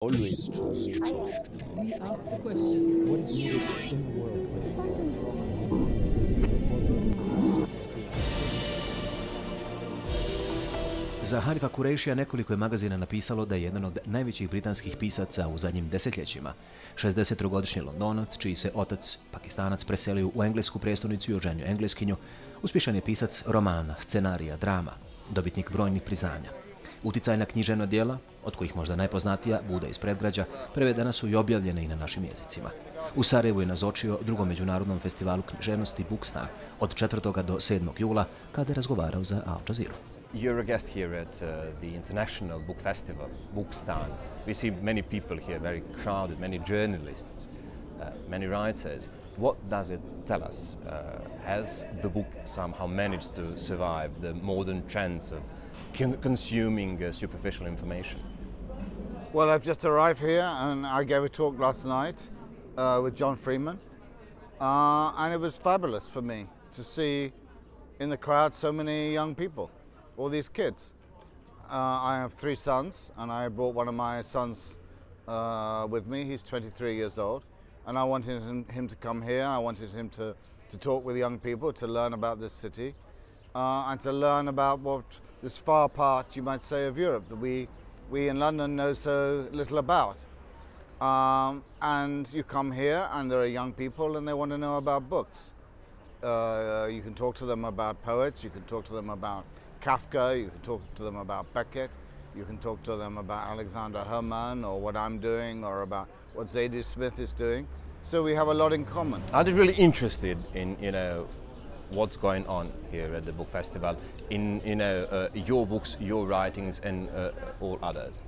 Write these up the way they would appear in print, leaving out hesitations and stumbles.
Always trust. We ask the question, what is needed in the world? Za Hanifa Kurešija nekoliko je magazina napisalo da je jedan od najvećih britanskih pisaca u zadnjim desetljećima. 63-godišnji Londonac, čiji se otac, Pakistanac, preselio u englesku prestonicu i oženio engleskinju, uspješan je pisac romana, scenarija, drama, dobitnik brojnih priznanja. Uticajna književna djela, od kojih možda najpoznatija Buda iz predgrađa, prevedena su i objavljene i na našim jezicima. U Sarajevu je nazočio drugom međunarodnom festivalu književnosti Opstaje od 4. do 7. jula, kada je razgovarao za Al Jazeeru. You're a guest here at the International Book Festival, Opstaje. We see many people here, very crowded, many journalists, many writers. What does it tell us? Has the book somehow managed to survive the modern trends of consuming superficial information? Well, I've just arrived here and I gave a talk last night with John Freeman, and it was fabulous for me to see in the crowd so many young people, all these kids. I have 3 sons and I brought one of my sons with me. He's 23 years old, and I wanted him to come here. I wanted him to talk with young people, to learn about this city, and to learn about what this far part, you might say, of Europe that we in London know so little about. And you come here and there are young people and they want to know about books. You can talk to them about poets, you can talk to them about Kafka, you can talk to them about Beckett, you can talk to them about Alexander Herman or what I'm doing or about what Zadie Smith is doing. So we have a lot in common. Are they really interested in, what's going on here at the book festival, in your books, your writings, and all others?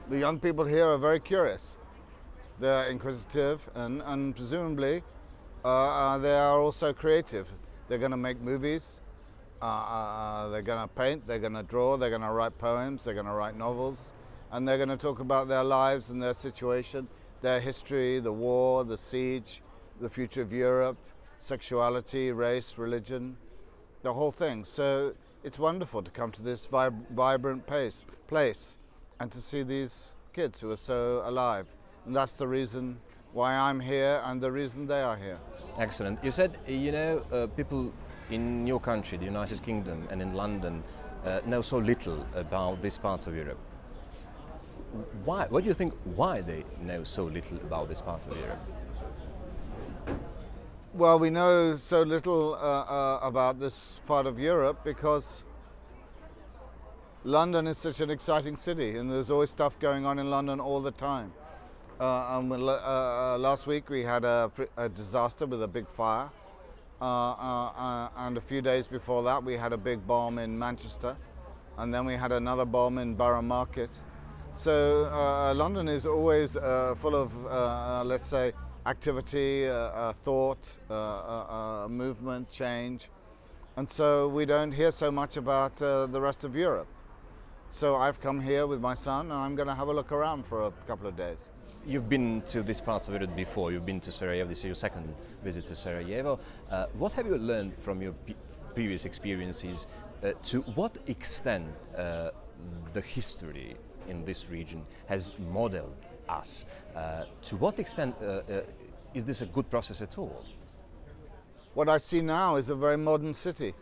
The young people here are very curious. They're inquisitive and presumably they are also creative. They're going to make movies, they're going to paint, they're going to draw, they're going to write poems, they're going to write novels, and they're going to talk about their lives and their situation, their history, the war, the siege, the future of Europe, sexuality, race, religion, the whole thing. So it's wonderful to come to this vibrant place and to see these kids who are so alive. And that's the reason why I'm here and the reason they are here. Excellent. You said, people in your country, the United Kingdom, and in London know so little about this part of Europe. Why? What do you think, why they know so little about this part of Europe? Well, we know so little about this part of Europe because London is such an exciting city and there's always stuff going on in London all the time. Last week we had a disaster with a big fire, and a few days before that we had a big bomb in Manchester, and then we had another bomb in Borough Market. So London is always full of, let's say, activity, thought, movement, change, and so we don't hear so much about the rest of Europe. So I've come here with my son and I'm going to have a look around for a couple of days. You've been to this part of Europe before, you've been to Sarajevo, this is your second visit to Sarajevo. What have you learned from your previous experiences? To what extent the history in this region has modeled us? To what extent is this a good process at all? What I see now is a very modern city.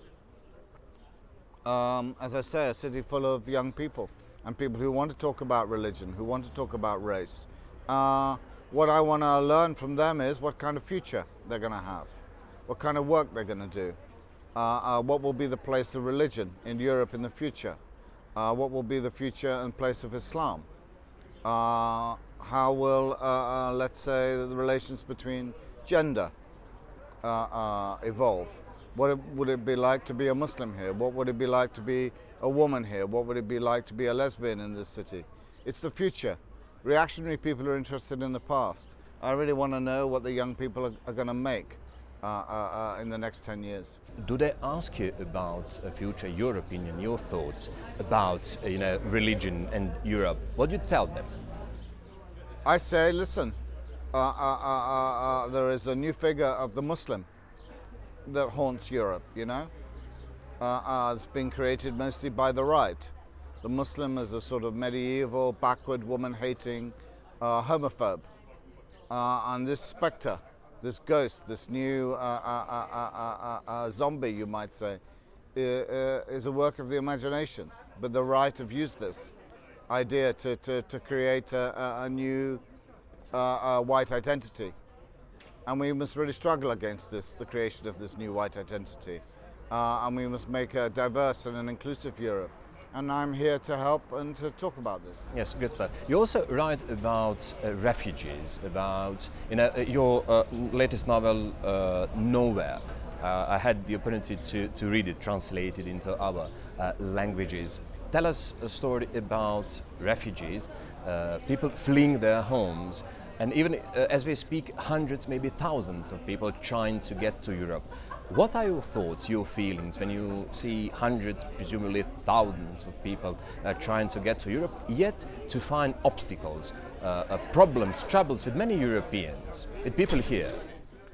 As I say, a city full of young people and people who want to talk about religion, who want to talk about race. What I want to learn from them is what kind of future they're going to have, what kind of work they're going to do, what will be the place of religion in Europe in the future, what will be the future and place of Islam, how will, let's say, the relations between gender evolve. What would it be like to be a Muslim here? What would it be like to be a woman here? What would it be like to be a lesbian in this city? It's the future. Reactionary people are interested in the past. I really want to know what the young people are going to make in the next 10 years. Do they ask you about future, your opinion, your thoughts about religion and Europe? What do you tell them? I say, listen, there is a new figure of the Muslim that haunts Europe, It's been created mostly by the right. The Muslim is a sort of medieval, backward, woman-hating, homophobe, and this spectre, this ghost, this new zombie, you might say, is a work of the imagination. But the right have used this idea to create a new white identity. And we must really struggle against this, the creation of this new white identity. And we must make a diverse and an inclusive Europe. And I'm here to help and to talk about this. Yes, good stuff. You also write about refugees, about your latest novel, Nowhere. I had the opportunity to read it, translated into other languages. Tell us a story about refugees, people fleeing their homes, and even as we speak, hundreds, maybe thousands of people trying to get to Europe. What are your thoughts, your feelings, when you see hundreds, presumably thousands of people trying to get to Europe, yet to find obstacles, problems, troubles with many Europeans, with people here?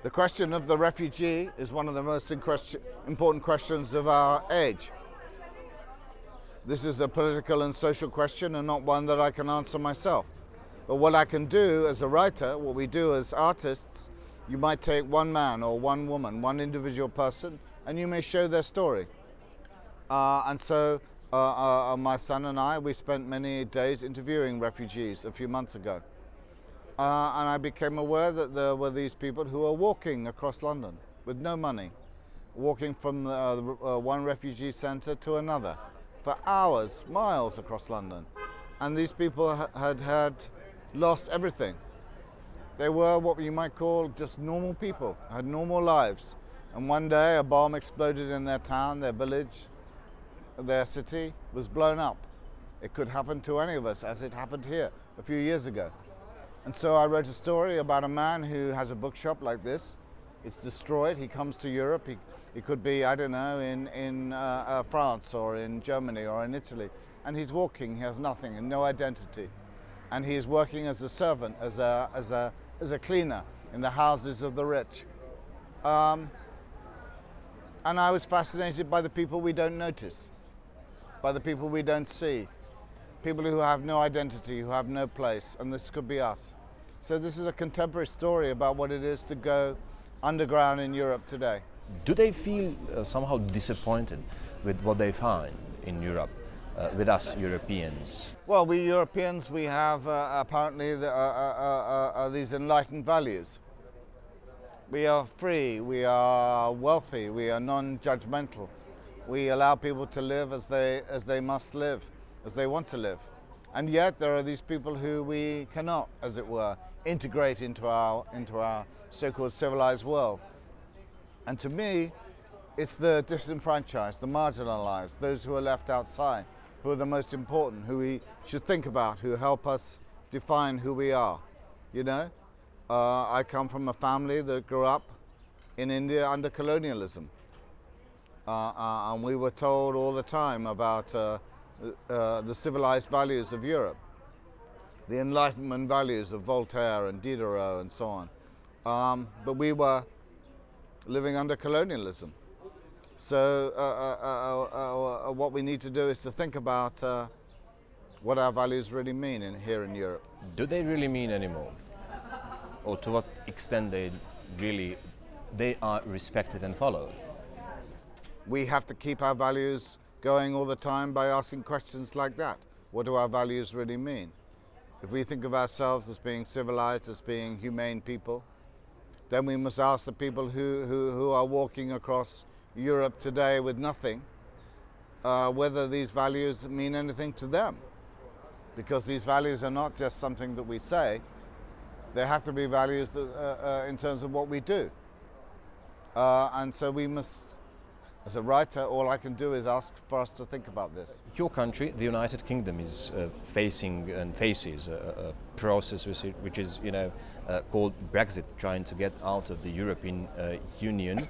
The question of the refugee is one of the most important questions of our age. This is a political and social question, and not one that I can answer myself. But what I can do as a writer, what we do as artists, you might take one man or one woman, one individual person, and you may show their story. And so my son and I, we spent many days interviewing refugees a few months ago. And I became aware that there were these people who were walking across London with no money, walking from one refugee centre to another for hours, miles across London. And these people had lost everything. They were what you might call just normal people, had normal lives. And one day a bomb exploded in their town, their village, their city was blown up. It could happen to any of us, as it happened here a few years ago. And so I wrote a story about a man who has a bookshop like this. It's destroyed. He comes to Europe. He could be, I don't know, in France or in Germany or in Italy. And he's walking. He has nothing and no identity. And he is working as a servant, as a cleaner in the houses of the rich. And I was fascinated by the people we don't notice, by the people we don't see, people who have no identity, who have no place, and this could be us. So this is a contemporary story about what it is to go underground in Europe today. Do they feel somehow disappointed with what they find in Europe, with us Europeans? Well, we Europeans, we have apparently these enlightened values. We are free, we are wealthy, we are non-judgmental. We allow people to live as they must live, as they want to live. And yet there are these people who we cannot, as it were, integrate into our so-called civilized world. And to me, it's the disenfranchised, the marginalized, those who are left outside, who are the most important, who we should think about, who help us define who we are, you know? I come from a family that grew up in India under colonialism. And we were told all the time about the civilized values of Europe, the Enlightenment values of Voltaire and Diderot and so on. But we were living under colonialism. So what we need to do is to think about what our values really mean here in Europe. Do they really mean anymore? Or to what extent they are respected and followed? We have to keep our values going all the time by asking questions like that. What do our values really mean? If we think of ourselves as being civilized, as being humane people, then we must ask the people who are walking across Europe today with nothing, whether these values mean anything to them. Because these values are not just something that we say, they have to be values that, in terms of what we do. And so we must, as a writer, all I can do is ask for us to think about this. Your country, the United Kingdom, is facing and faces a process which is, called Brexit, trying to get out of the European Union.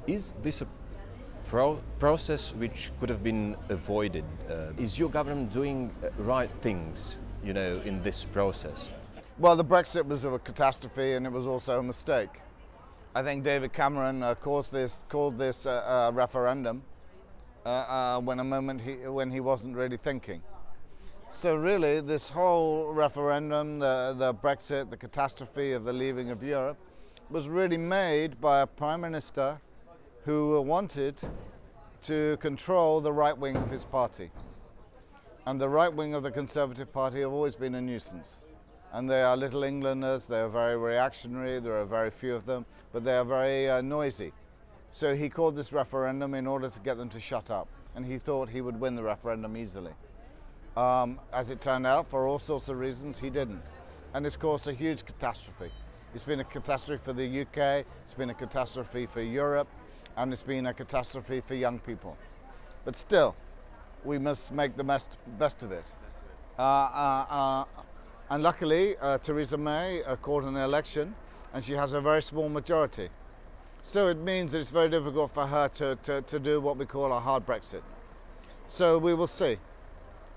Is this a process which could have been avoided? Is your government doing right things, in this process? Well, the Brexit was a catastrophe, and it was also a mistake. I think David Cameron called this referendum when he wasn't really thinking. So really, this whole referendum, the Brexit, the catastrophe of the leaving of Europe, was really made by a prime minister who wanted to control the right wing of his party. And the right wing of the Conservative Party have always been a nuisance. And they are little Englanders, they are very reactionary, there are very few of them, but they are very noisy. So he called this referendum in order to get them to shut up. And he thought he would win the referendum easily. As it turned out, for all sorts of reasons, he didn't. And it's caused a huge catastrophe. It's been a catastrophe for the UK, it's been a catastrophe for Europe, and it's been a catastrophe for young people. But still, we must make the best of it. And luckily, Theresa May called an election, and she has a very small majority. So it means that it's very difficult for her to do what we call a hard Brexit. So we will see.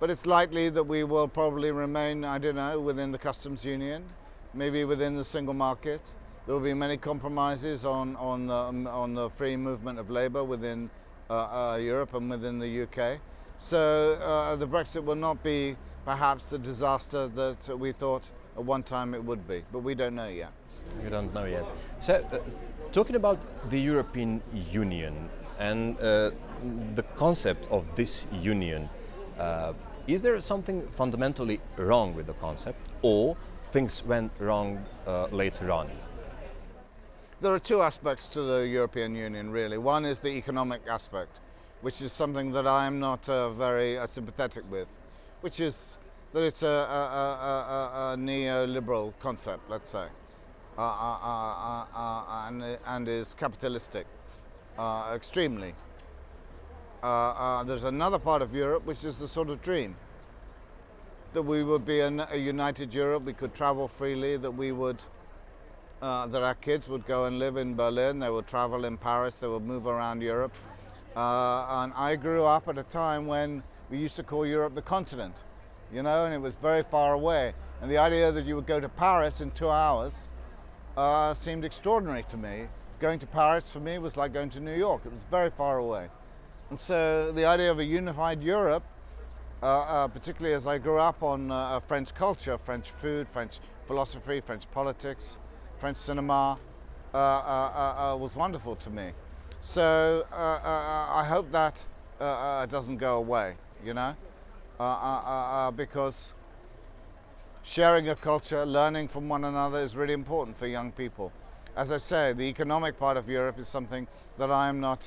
But it's likely that we will probably remain, I don't know, within the customs union, maybe within the single market. There will be many compromises on the free movement of labour within Europe and within the UK. So the Brexit will not be perhaps the disaster that we thought at one time it would be, but we don't know yet. You don't know yet. So, talking about the European Union and the concept of this union, is there something fundamentally wrong with the concept, or things went wrong later on? There are two aspects to the European Union, really. One is the economic aspect, which is something that I am not very sympathetic with, which is that it's a neoliberal concept, let's say, and is capitalistic, extremely. There's another part of Europe which is the sort of dream, that we would be a united Europe, we could travel freely, that we would, that our kids would go and live in Berlin, they would travel in Paris, they would move around Europe. And I grew up at a time when we used to call Europe the continent, you know, and it was very far away. And the idea that you would go to Paris in 2 hours seemed extraordinary to me. Going to Paris for me was like going to New York, it was very far away. And so the idea of a unified Europe, particularly as I grew up on French culture, French food, French philosophy, French politics, French cinema, was wonderful to me. So I hope that doesn't go away, you know, because sharing a culture, learning from one another is really important for young people. As I say, the economic part of Europe is something that I am not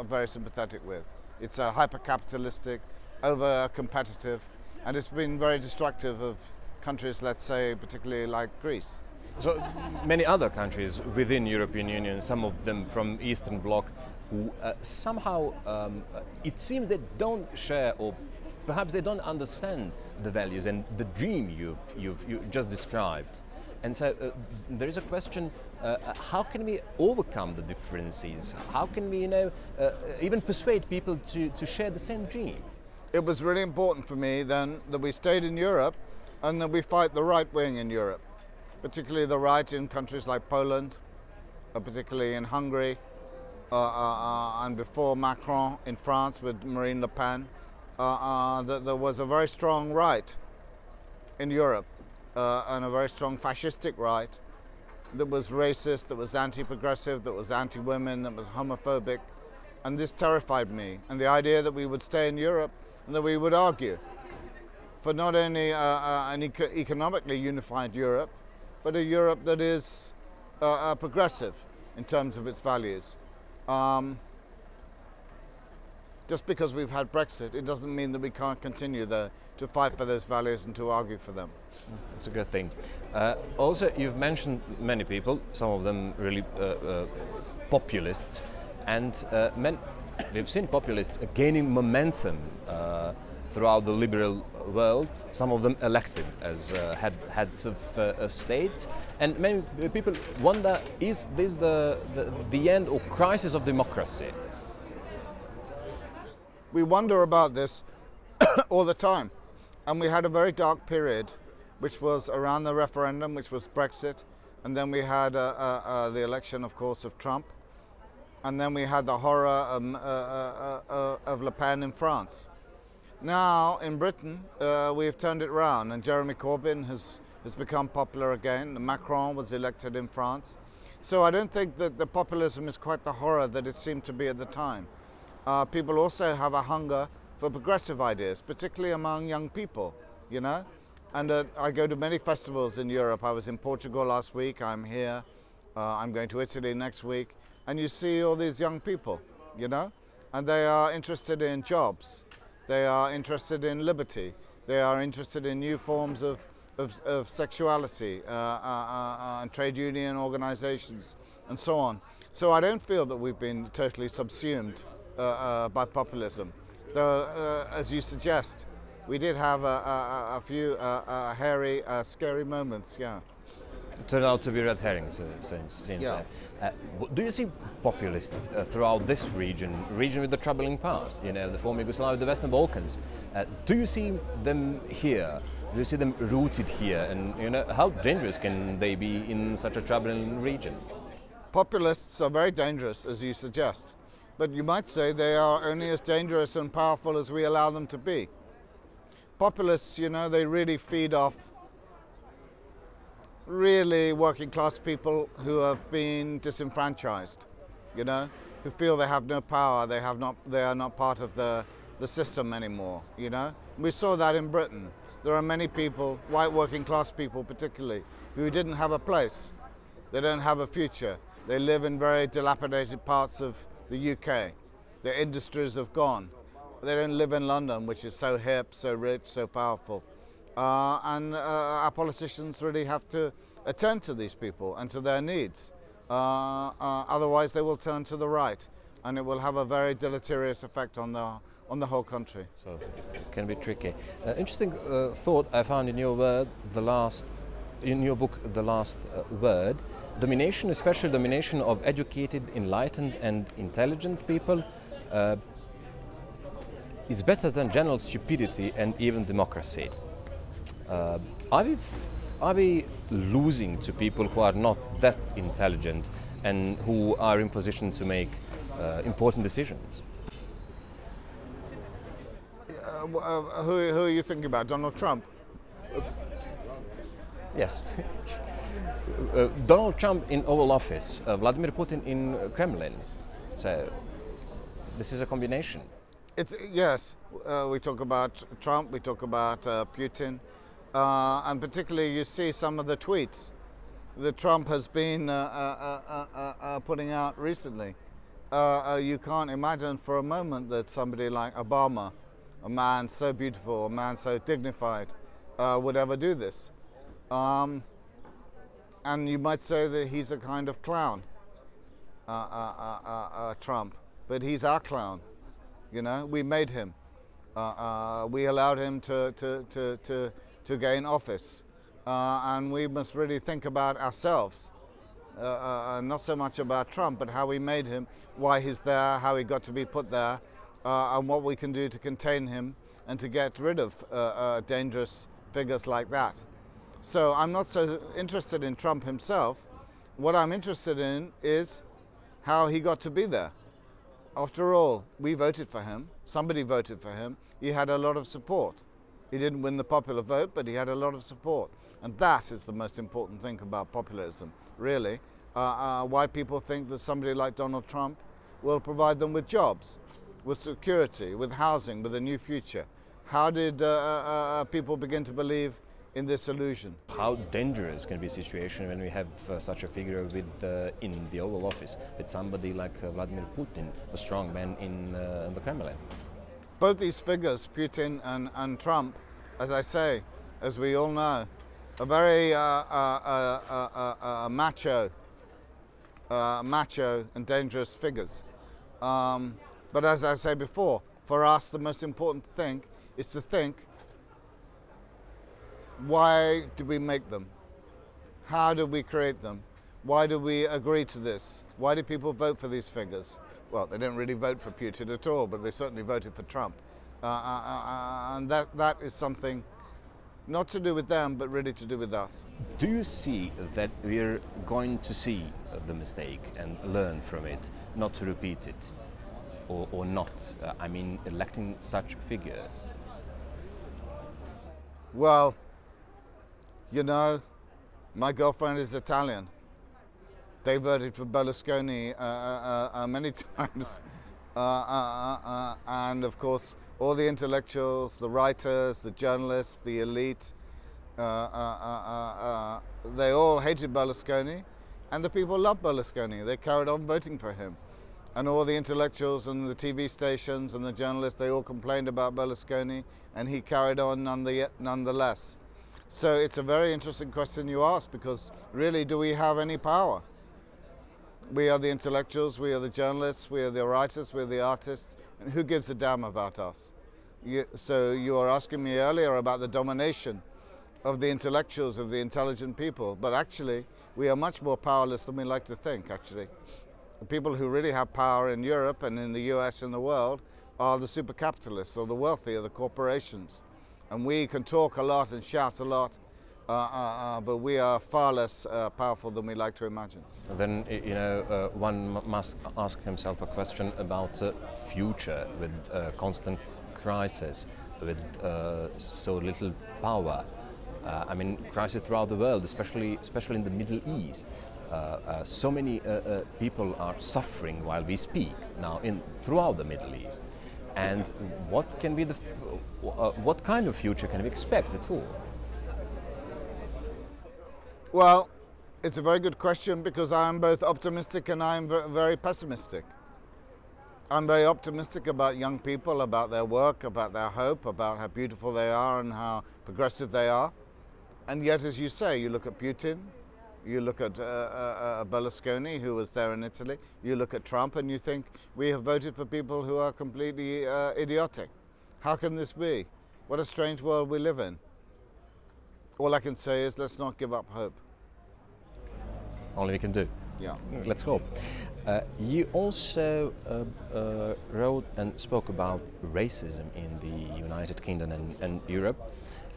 very sympathetic with. It's hyper-capitalistic, over-competitive, and it's been very destructive of countries, let's say, particularly like Greece. So many other countries within European Union, some of them from Eastern Bloc, who somehow it seems they don't share, or perhaps they don't understand the values and the dream you just described. And so there is a question: how can we overcome the differences? How can we, you know, even persuade people to share the same dream? It was really important for me then that we stayed in Europe and that we fight the right wing in Europe, particularly the right in countries like Poland, particularly in Hungary, and before Macron in France with Marine Le Pen, that there was a very strong right in Europe, and a very strong fascistic right that was racist, that was anti-progressive, that was anti-women, that was homophobic, and this terrified me. And the idea that we would stay in Europe and that we would argue for not only an economically unified Europe, but a Europe that is progressive in terms of its values. Just because we've had Brexit, it doesn't mean that we can't continue to fight for those values and to argue for them. It's a good thing. Also, you've mentioned many people, some of them really populists, and we've seen populists gaining momentum throughout the liberal world, some of them elected as heads of states, and many people wonder, is this the end or crisis of democracy? We wonder about this all the time, and we had a very dark period, which was around the referendum, which was Brexit, and then we had the election, of course, of Trump, and then we had the horror of Le Pen in France. Now in Britain, we've turned it round, and Jeremy Corbyn has become popular again. Macron was elected in France. So I don't think that the populism is quite the horror that it seemed to be at the time. People also have a hunger for progressive ideas, particularly among young people, you know. And I go to many festivals in Europe. I was in Portugal last week, I'm here, I'm going to Italy next week, and you see all these young people, you know, and they are interested in jobs, they are interested in liberty, they are interested in new forms of sexuality and trade union organizations and so on. So I don't feel that we've been totally subsumed by populism, though as you suggest, we did have a few hairy, scary moments, yeah. Turned out to be red herrings, seems. Yeah. Do you see populists throughout this region with the troubling past, you know, the former Yugoslavia, the Western Balkans? Do you see them here? Do you see them rooted here? And, you know, how dangerous can they be in such a troubling region? Populists are very dangerous, as you suggest, but you might say they are only as dangerous and powerful as we allow them to be. Populists, you know, they really feed off really working class people who have been disenfranchised, you know, who feel they have no power, they are not part of the system anymore, you know. We saw that in Britain. There are many people, white working class people particularly, who didn't have a place. They don't have a future. They live in very dilapidated parts of the UK. Their industries have gone. They don't live in London, which is so hip, so rich, so powerful. And our politicians really have to attend to these people and to their needs. Otherwise they will turn to the right, and it will have a very deleterious effect on the whole country. So it can be tricky. Interesting thought I found in your word, in your book, The Last Word. Domination, especially domination of educated, enlightened and intelligent people, is better than general stupidity and even democracy. Are we losing to people who are not that intelligent and who are in position to make important decisions? Who are you thinking about? Donald Trump? Yes. Donald Trump in Oval Office, Vladimir Putin in Kremlin. So this is a combination. Yes, we talk about Trump, we talk about Putin, and particularly you see some of the tweets that Trump has been putting out recently. You can't imagine for a moment that somebody like Obama, a man so beautiful, a man so dignified, would ever do this. And you might say that he's a kind of clown, Trump, but he's our clown. You know, we made him. We allowed him to gain office, and we must really think about ourselves, not so much about Trump, but how we made him, why he's there, how he got to be put there, and what we can do to contain him and to get rid of dangerous figures like that. So I'm not so interested in Trump himself. What I'm interested in is how he got to be there. After all, we voted for him, somebody voted for him, he had a lot of support. He didn't win the popular vote, but he had a lot of support. And that is the most important thing about populism, really. Why people think that somebody like Donald Trump will provide them with jobs, with security, with housing, with a new future. How did people begin to believe in this illusion? How dangerous can be a situation when we have such a figure in the Oval Office, with somebody like Vladimir Putin, a strong man in the Kremlin? Both these figures, Putin and Trump, as I say, as we all know, are very macho and dangerous figures. But as I say before, for us the most important thing is to think, why do we make them? How do we create them? Why do we agree to this? Why do people vote for these figures? Well, they don't really vote for Putin at all, but they certainly voted for Trump. And that is something not to do with them, but really to do with us. Do you see that we're going to see the mistake and learn from it, not to repeat it, or not? I mean, electing such figures. Well, you know, my girlfriend is Italian. They voted for Berlusconi many times. And of course, all the intellectuals, the writers, the journalists, the elite, they all hated Berlusconi, and the people loved Berlusconi. They carried on voting for him. And all the intellectuals and the TV stations and the journalists, they all complained about Berlusconi, and he carried on nonetheless. So it's a very interesting question you ask, because really, do we have any power? We are the intellectuals, we are the journalists, we are the writers, we are the artists, and who gives a damn about us? So you were asking me earlier about the domination of the intellectuals, of the intelligent people, but actually we are much more powerless than we like to think, actually. The people who really have power in Europe and in the US and the world are the super capitalists, or the wealthy, or the corporations. And we can talk a lot and shout a lot, but we are far less powerful than we like to imagine. Then, you know, one must ask himself a question about the future with constant crisis, with so little power. I mean, crisis throughout the world, especially in the Middle East. So many people are suffering while we speak now throughout the Middle East. And what can be what kind of future can we expect at all? Well, it's a very good question, because I'm both optimistic and I'm very pessimistic. I'm very optimistic about young people, about their work, about their hope, about how beautiful they are and how progressive they are. And yet, as you say, you look at Putin, you look at Berlusconi, who was there in Italy, you look at Trump, and you think, we have voted for people who are completely idiotic. How can this be? What a strange world we live in. All I can say is, let's not give up hope. Only we can do. Yeah. Let's go. You also wrote and spoke about racism in the United Kingdom and Europe.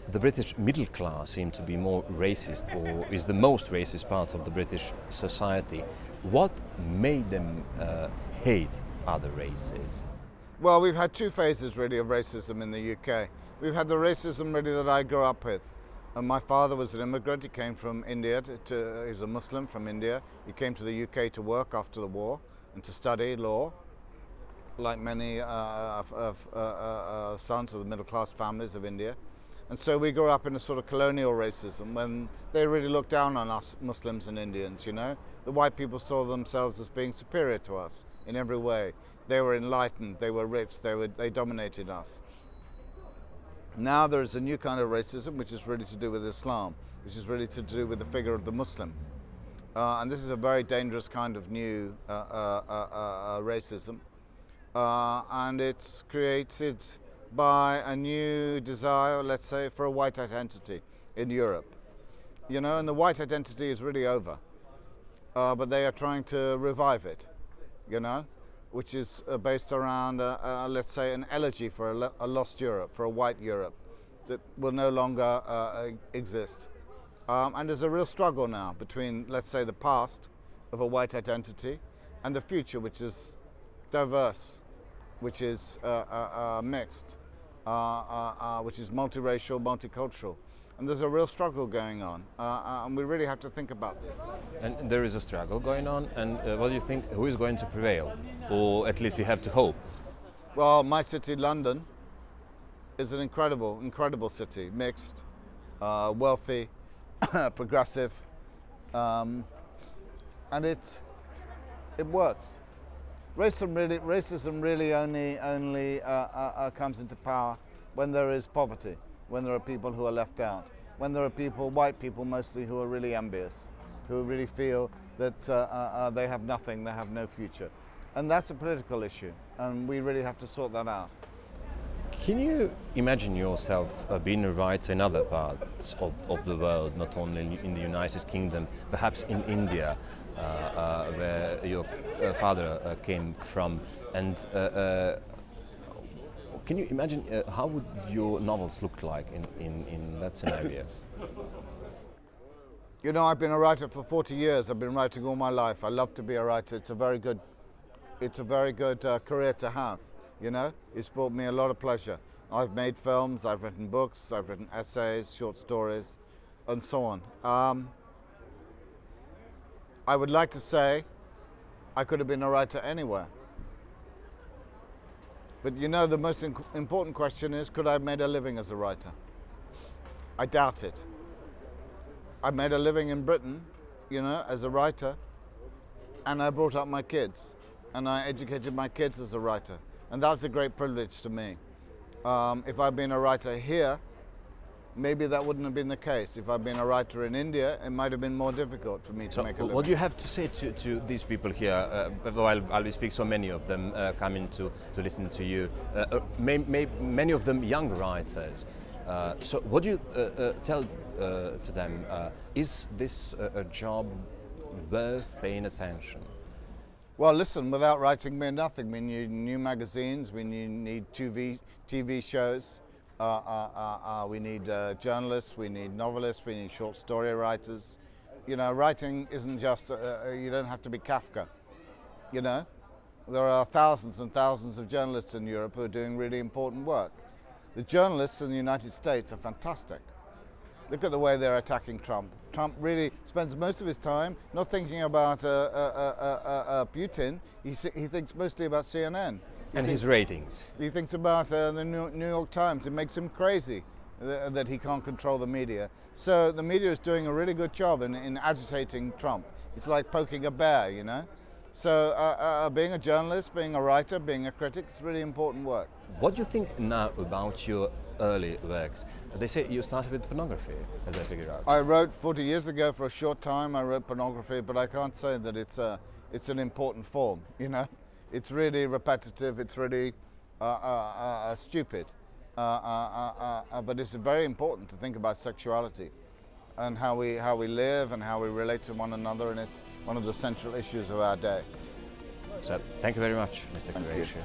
The British middle class seem to be more racist, or is the most racist part of the British society. What made them hate other races? Well, we've had two phases really of racism in the UK. We've had the racism really that I grew up with. And my father was an immigrant. He came from India. He's a Muslim from India. He came to the UK to work after the war and to study law, like many sons of the middle-class families of India. And so we grew up in a sort of colonial racism when they really looked down on us Muslims and Indians, you know. The white people saw themselves as being superior to us in every way. They were enlightened, they were rich, they dominated us. Now there is a new kind of racism, which is really to do with Islam, which is really to do with the figure of the Muslim. And this is a very dangerous kind of new racism. And it's created by a new desire, let's say, for a white identity in Europe. You know, and the white identity is really over. But they are trying to revive it, you know, which is based around, let's say, an elegy for a lost Europe, for a white Europe that will no longer exist. And there's a real struggle now between, let's say, the past of a white identity and the future, which is diverse, which is mixed, which is multiracial, multicultural. And there's a real struggle going on, and we really have to think about this. And there is a struggle going on, and what do you think, who is going to prevail? Or at least we have to hope. Well, my city, London, is an incredible, incredible city, mixed, wealthy, progressive, and it works. Racism really only comes into power when there is poverty, when there are people who are left out, when there are people, white people mostly, who are really envious, who really feel that they have nothing, they have no future. And that's a political issue, and we really have to sort that out. Can you imagine yourself being a writer in other parts of the world, not only in the United Kingdom, perhaps in India, where your father came from, and can you imagine how would your novels look like in that scenario? You know, I've been a writer for 40 years. I've been writing all my life. I love to be a writer. It's a very good career to have. You know, it's brought me a lot of pleasure. I've made films, I've written books, I've written essays, short stories, and so on. I would like to say I could have been a writer anywhere. But you know, the most important question is, could I have made a living as a writer? I doubt it. I made a living in Britain, you know, as a writer, and I brought up my kids, and I educated my kids as a writer, and that was a great privilege to me. If I'd been a writer here, maybe that wouldn't have been the case. If I'd been a writer in India, it might have been more difficult for me to make a living. What do you have to say to these people here, while we speak so many of them coming to listen to you, many of them young writers. So what do you tell to them? Is this a job worth paying attention? Well, listen, without writing we're nothing. We need new magazines, we need TV shows, we need journalists, we need novelists, we need short story writers. You know, writing isn't just, you don't have to be Kafka, you know. There are thousands and thousands of journalists in Europe who are doing really important work. The journalists in the United States are fantastic. Look at the way they're attacking Trump. Trump really spends most of his time not thinking about Putin. He thinks mostly about CNN. And his ratings. He thinks about the New York Times. It makes him crazy that he can't control the media. So the media is doing a really good job in agitating Trump. It's like poking a bear, you know. So being a journalist, being a writer, being a critic, it's really important work. What do you think now about your early works? They say you started with pornography, as I figured out. I wrote 40 years ago for a short time. I wrote pornography, but I can't say that it's an important form. You know, it's really repetitive. It's really stupid. But it's very important to think about sexuality and how we live and how we relate to one another, and it's one of the central issues of our day. So, thank you very much, Mr. Kureishi.